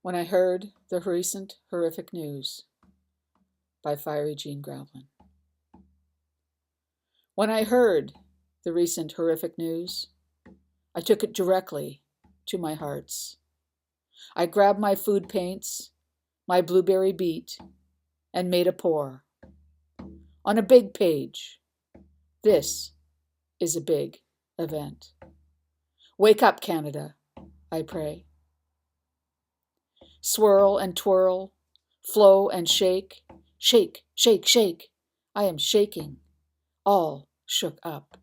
When I Heard the Recent Horrific News by Fyre Graveline. When I heard the recent horrific news, I took it directly to my hearts. I grabbed my food paints, my blueberry beet, and made a pour. On a big page, this is a big event. Wake up, Canada, I pray. Swirl and twirl, flow and shake, shake, shake, shake. I am shaking, all shook up.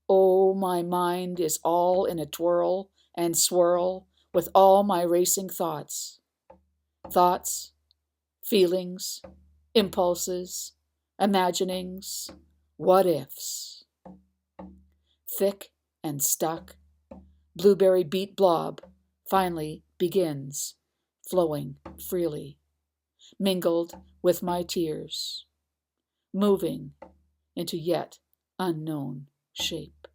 Oh, my mind is all in a twirl and swirl with all my racing thoughts. Thoughts, feelings, impulses, imaginings, what ifs. Thick and stuck, blueberry beet blob finally begins flowing freely, mingled with my tears, moving into yet unknown shape.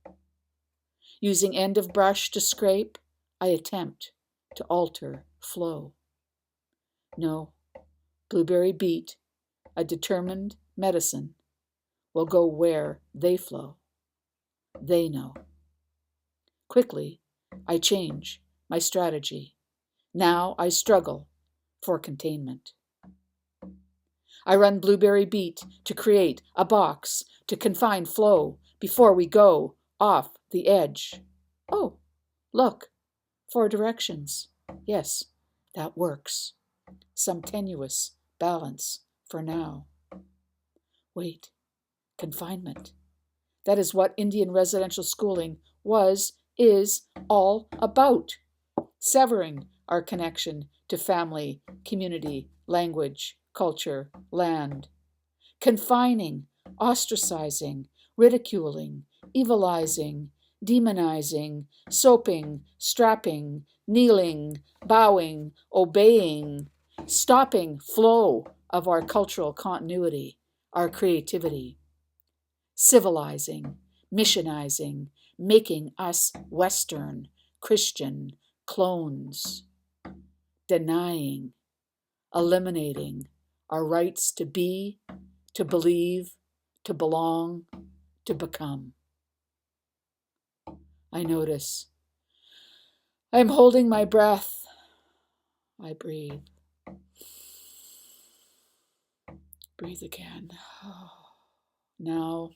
Using end of brush to scrape, I attempt to alter flow. No, blueberry beet, a determined medicine, will go where they flow. They know. Quickly, I change my strategy. Now I struggle for containment. I run blueberry beet to create a box to confine flow before we go off the edge. Oh, look, 4 directions. Yes, that works. Some tenuous balance for now. Wait, confinement. That is what Indian residential schooling is all about. Severing our connection to family, community, language, culture, land. Confining, ostracizing, ridiculing, evilizing, demonizing, soaping, strapping, kneeling, bowing, obeying, stopping flow of our cultural continuity, our creativity. Civilizing, missionizing, making us Western, Christian clones. Denying, eliminating our rights to be, to believe, to belong, to become. I notice. I'm holding my breath. I breathe. Breathe again. Now,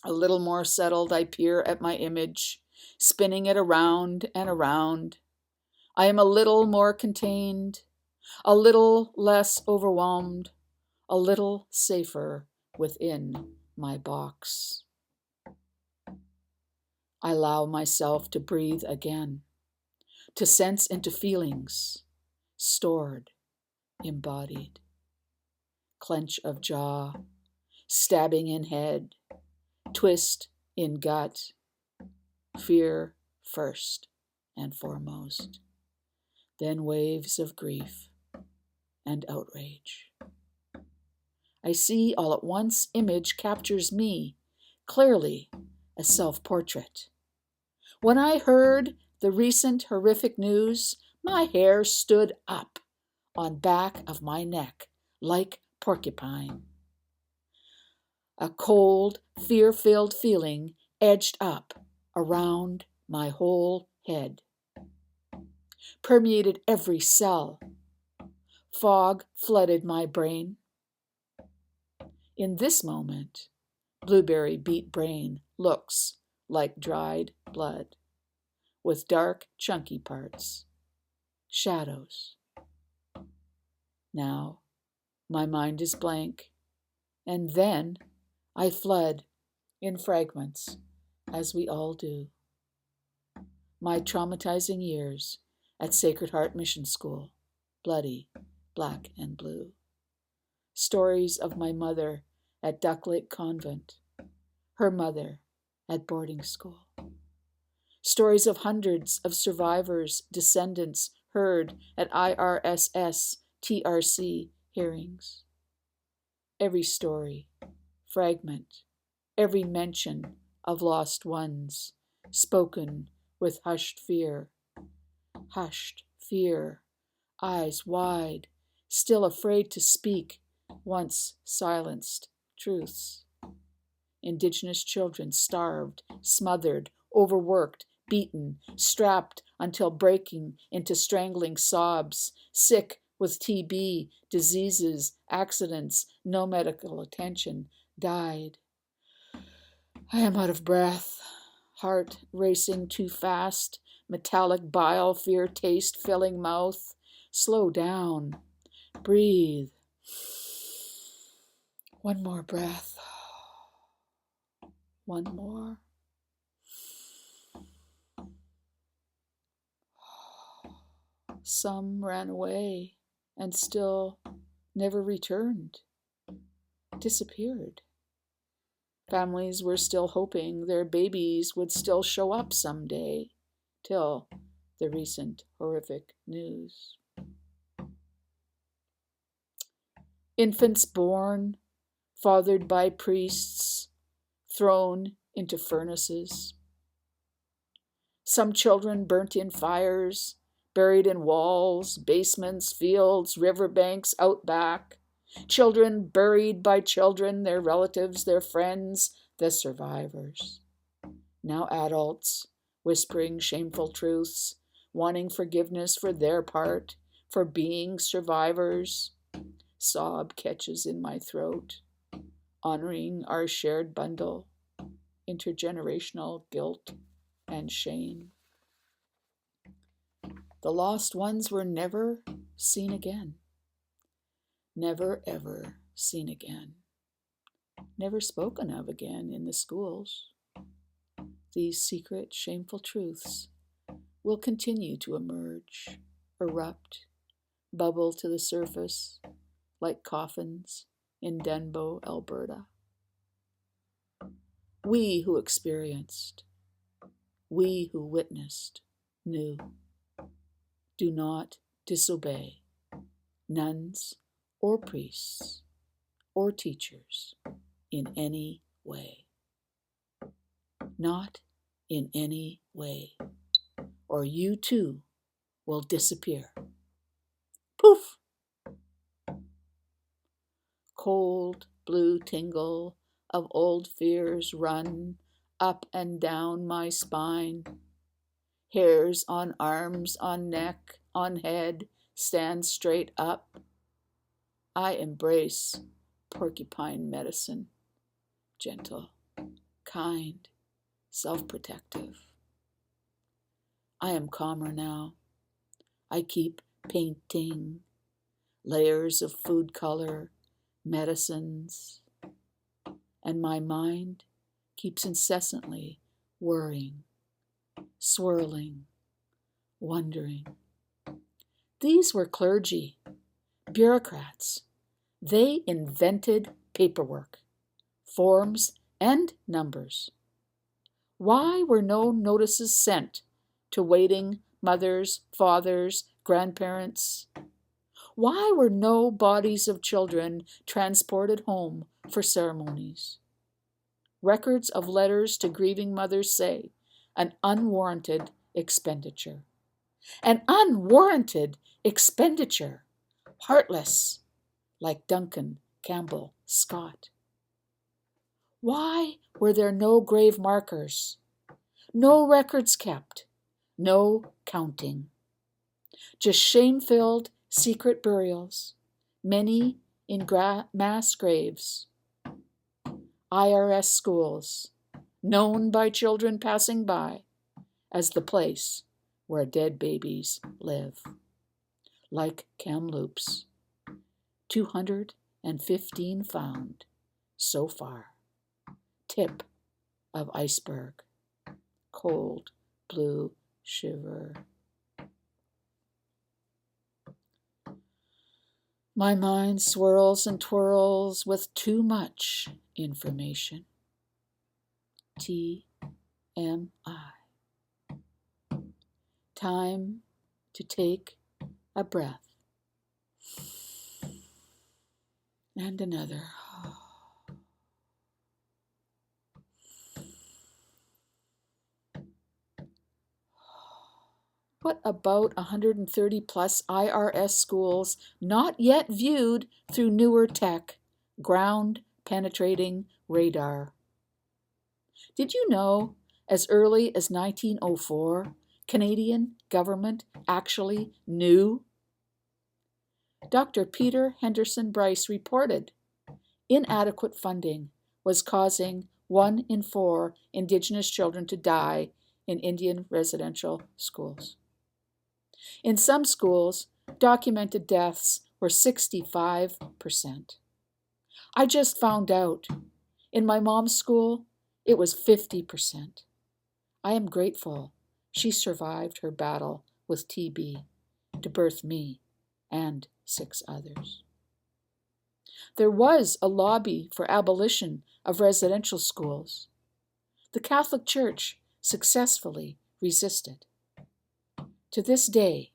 a little more settled, I peer at my image, spinning it around and around. I am a little more contained, a little less overwhelmed, a little safer within my box. I allow myself to breathe again, to sense into feelings, stored, embodied. Clench of jaw, stabbing in head, twist in gut, fear first and foremost, then waves of grief and outrage. I see all at once image captures me, clearly a self-portrait. When I heard the recent horrific news, my hair stood up on back of my neck like porcupine. A cold, fear-filled feeling edged up around my whole head, permeated every cell. Fog flooded my brain. In this moment, blueberry beet brain looks like dried blood, with dark, chunky parts, shadows. Now, my mind is blank, and then I flood in fragments, as we all do. My traumatizing years at Sacred Heart Mission School, bloody, black and blue. Stories of my mother at Duck Lake Convent, her mother at boarding school. Stories of hundreds of survivors' descendants heard at IRSS TRC hearings. Every story, fragment, every mention of lost ones, spoken with hushed fear fear, eyes wide, still afraid to speak once silenced truths. Indigenous children starved, smothered, overworked, beaten, strapped until breaking into strangling sobs, sick with TB, diseases, accidents, no medical attention, died. I am out of breath, heart racing too fast, metallic bile, fear taste filling mouth. Slow down, breathe. One more breath. One more. Some ran away and still never returned, disappeared. Families were still hoping their babies would still show up someday, till the recent horrific news. Infants born, fathered by priests, thrown into furnaces. Some children burnt in fires, buried in walls, basements, fields, riverbanks, out back. Children buried by children, their relatives, their friends, the survivors. Now adults, whispering shameful truths, wanting forgiveness for their part, for being survivors. Sob catches in my throat, honoring our shared bundle, intergenerational guilt and shame. The lost ones were never seen again. Never ever seen again. Never spoken of again in the schools. These secret, shameful truths will continue to emerge, erupt, bubble to the surface like coffins in Denbo, Alberta. We who experienced, we who witnessed, knew. Do not disobey nuns or priests or teachers in any way. Not in any way, or you too will disappear. Poof! Cold blue tingle of old fears run up and down my spine. Hairs on arms, on neck, on head stand straight up. I embrace porcupine medicine, gentle, kind, self-protective. I am calmer now. I keep painting layers of food color, medicines, and my mind keeps incessantly worrying, swirling, wondering. These were clergy, bureaucrats. They invented paperwork, forms, and numbers. Why were no notices sent to waiting mothers, fathers, grandparents? Why were no bodies of children transported home for ceremonies? Records of letters to grieving mothers say an unwarranted expenditure. An unwarranted expenditure. Heartless, like Duncan Campbell Scott. Why were there no grave markers? No records kept? No counting? Just shame-filled secret burials, many in mass graves. IRS schools, known by children passing by as the place where dead babies live. Like Kamloops, 215 found so far. Tip of iceberg, cold blue shiver. My mind swirls and twirls with too much information. TMI. Time to take a breath. And another. What about 130 plus IRS schools not yet viewed through newer tech, ground penetrating radar? Did you know, as early as 1904, Canadian government actually knew? Dr. Peter Henderson Bryce reported inadequate funding was causing 1 in 4 Indigenous children to die in Indian residential schools. In some schools, documented deaths were 65%. I just found out. In my mom's school, it was 50%. I am grateful she survived her battle with TB to birth me and 6 others. There was a lobby for abolition of residential schools. The Catholic Church successfully resisted. To this day,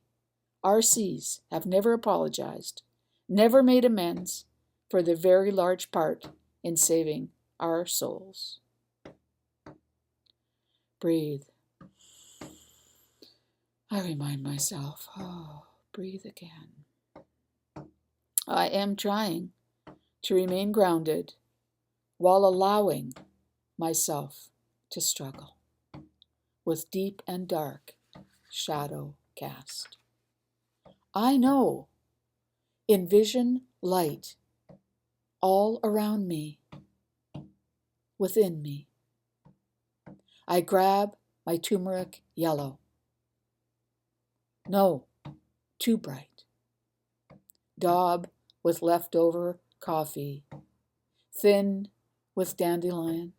RCs have never apologized, never made amends for their very large part in saving our souls. Breathe. I remind myself, breathe again. I am trying to remain grounded while allowing myself to struggle with deep and dark shadow cast. I know, envision light all around me, within me. I grab my turmeric yellow. No, too bright. Daub with leftover coffee, thin with dandelion.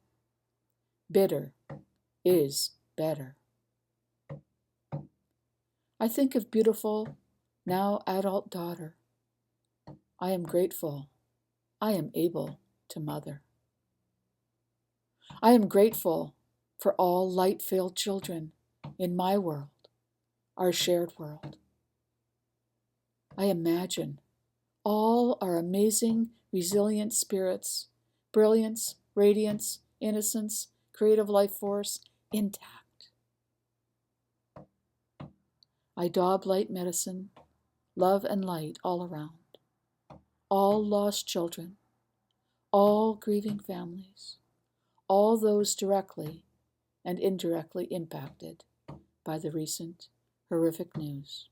Bitter is better. I think of beautiful, now adult daughter. I am grateful I am able to mother. I am grateful for all light-filled children in my world, our shared world. I imagine all our amazing, resilient spirits, brilliance, radiance, innocence, creative life force, intact. I daub light medicine, love and light all around. All lost children, all grieving families, all those directly and indirectly impacted by the recent horrific news.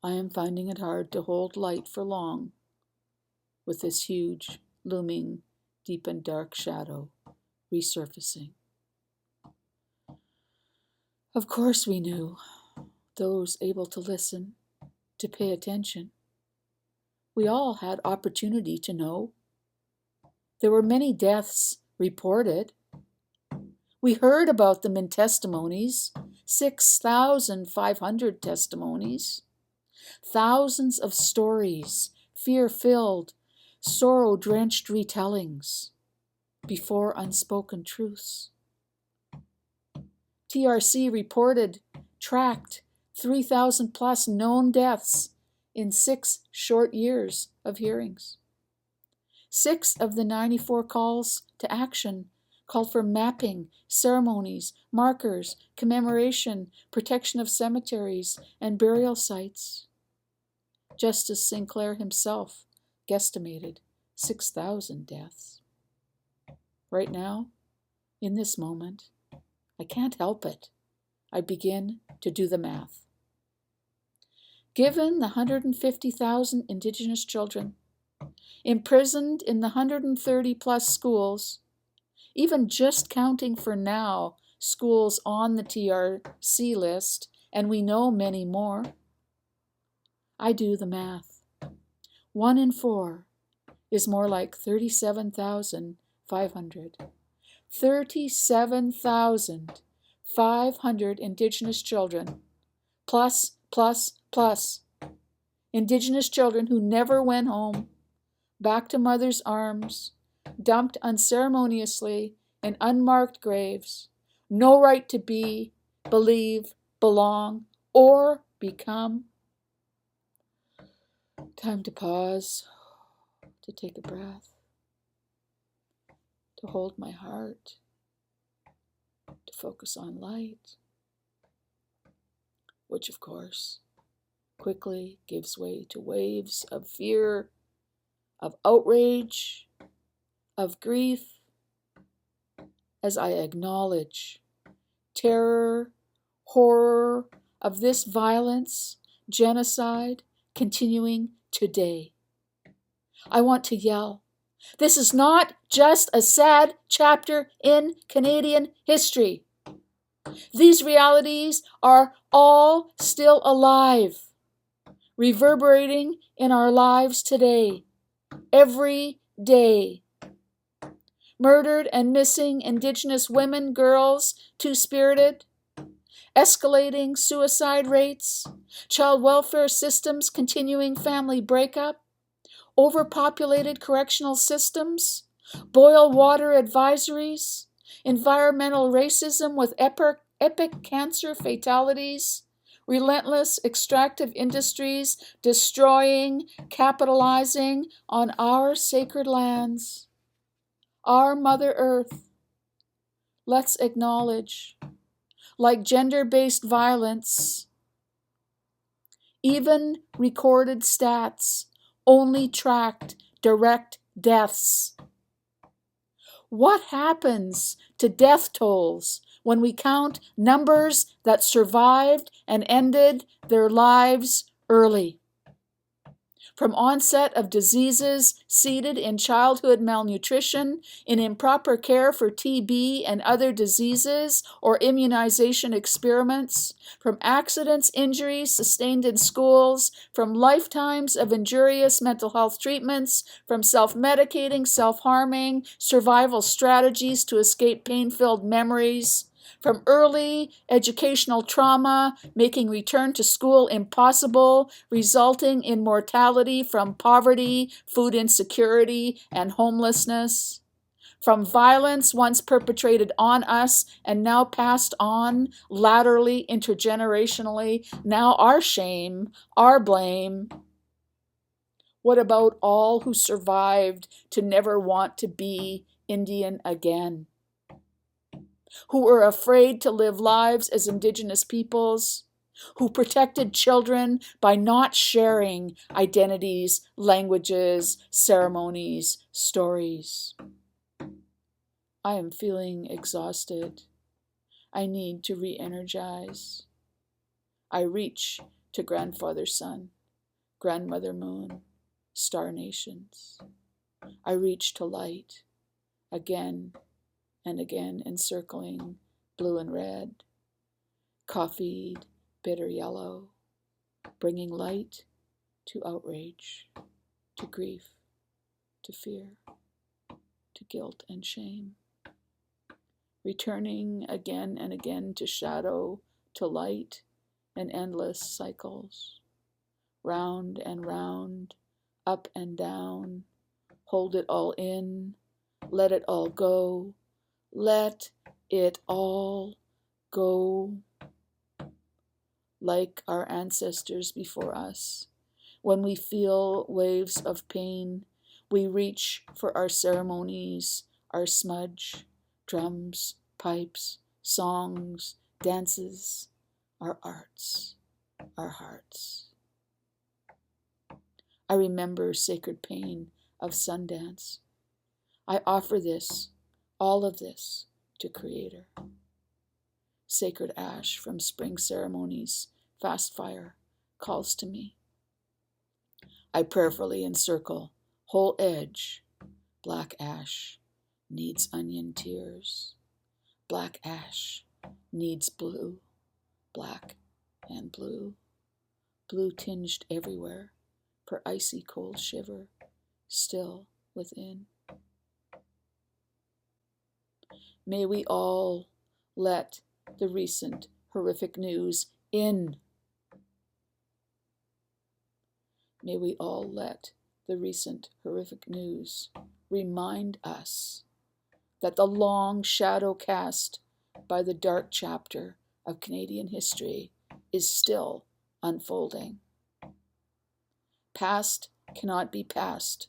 I am finding it hard to hold light for long with this huge, looming, deep and dark shadow resurfacing. Of course we knew, those able to listen, to pay attention. We all had opportunity to know. There were many deaths reported. We heard about them in testimonies, 6,500 testimonies, thousands of stories, fear-filled, sorrow-drenched retellings, before unspoken truths. TRC reported, tracked 3,000 plus known deaths in 6 short years of hearings. 6 of the 94 calls to action called for mapping, ceremonies, markers, commemoration, protection of cemeteries and burial sites. Justice Sinclair himself guesstimated 6,000 deaths. Right now, in this moment, I can't help it. I begin to do the math. Given the 150,000 Indigenous children imprisoned in the 130 plus schools, even just counting for now schools on the TRC list, and we know many more, I do the math. 1 in 4 is more like 37,500. 37,500 Indigenous children, plus. Indigenous children who never went home, back to mother's arms, dumped unceremoniously in unmarked graves, no right to be, believe, belong, or become. Time to pause, to take a breath, to hold my heart, to focus on light, which of course quickly gives way to waves of fear, of outrage, of grief, as I acknowledge terror, horror of this violence, genocide, continuing today. I want to yell, this is not just a sad chapter in Canadian history. These realities are all still alive, reverberating in our lives today, every day. Murdered and missing Indigenous women, girls, two-spirited, escalating suicide rates, child welfare systems continuing family breakup, overpopulated correctional systems, boil water advisories, environmental racism with epic cancer fatalities, relentless extractive industries destroying, capitalizing on our sacred lands, our Mother Earth. Let's acknowledge, like gender-based violence, even recorded stats only tracked direct deaths. What happens to death tolls when we count numbers that survived and ended their lives early? From onset of diseases seeded in childhood malnutrition, in improper care for TB and other diseases, or immunization experiments, from accidents, injuries sustained in schools, from lifetimes of injurious mental health treatments, from self-medicating, self-harming, survival strategies to escape pain-filled memories, from early educational trauma, making return to school impossible, resulting in mortality from poverty, food insecurity, and homelessness. From violence once perpetrated on us and now passed on laterally, intergenerationally, now our shame, our blame. What about all who survived to never want to be Indian again? Who were afraid to live lives as Indigenous peoples, who protected children by not sharing identities, languages, ceremonies, stories. I am feeling exhausted. I need to re-energize. I reach to Grandfather Sun, Grandmother Moon, Star Nations. I reach to light, again and again encircling blue and red, coffeed, bitter yellow, bringing light to outrage, to grief, to fear, to guilt and shame, returning again and again to shadow, to light, and endless cycles, round and round, up and down, hold it all in, let it all go, let it all go. Like our ancestors before us, when we feel waves of pain, we reach for our ceremonies, our smudge, drums, pipes, songs, dances, our arts, our hearts. I remember sacred pain of Sundance. I offer this, all of this, to Creator. Sacred ash from spring ceremonies, fast fire, calls to me. I prayerfully encircle, whole edge, black ash needs onion tears. Black ash needs blue, black and blue, blue tinged everywhere, for icy cold shiver, still within. May we all let the recent horrific news in. May we all let the recent horrific news remind us that the long shadow cast by the dark chapter of Canadian history is still unfolding. Past cannot be past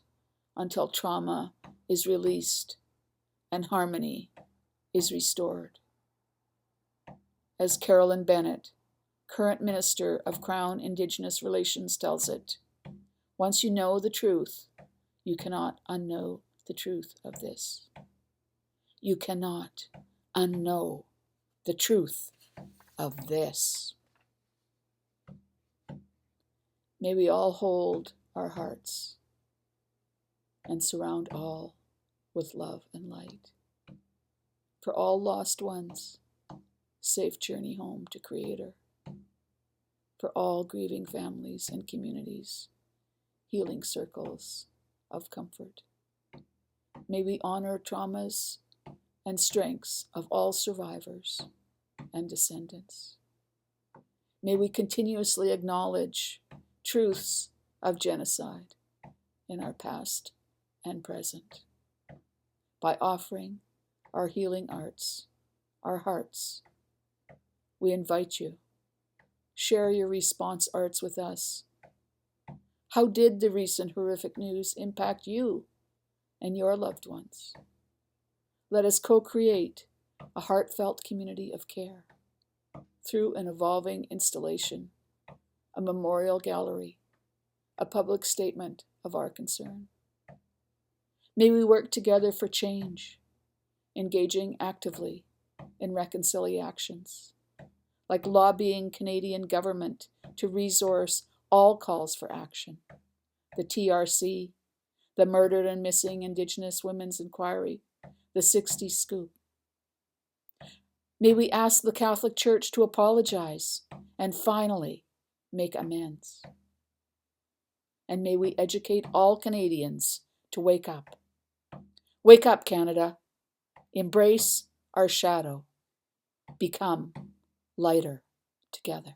until trauma is released and harmony is restored. As Carolyn Bennett, current Minister of Crown Indigenous Relations, tells it, once you know the truth, you cannot unknow the truth of this. You cannot unknow the truth of this. May we all hold our hearts and surround all with love and light. For all lost ones, safe journey home to Creator. For all grieving families and communities, healing circles of comfort. May we honor traumas and strengths of all survivors and descendants. May we continuously acknowledge truths of genocide in our past and present by offering our healing arts, our hearts. We invite you, share your response arts with us. How did the recent horrific news impact you and your loved ones? Let us co-create a heartfelt community of care through an evolving installation, a memorial gallery, a public statement of our concern. May we work together for change, engaging actively in reconciliations, like lobbying Canadian government to resource all calls for action, the TRC, the Murdered and Missing Indigenous Women's Inquiry, the 60 Scoop. May we ask the Catholic Church to apologize and finally make amends. And may we educate all Canadians to wake up. Wake up, Canada. Embrace our shadow. Become lighter together.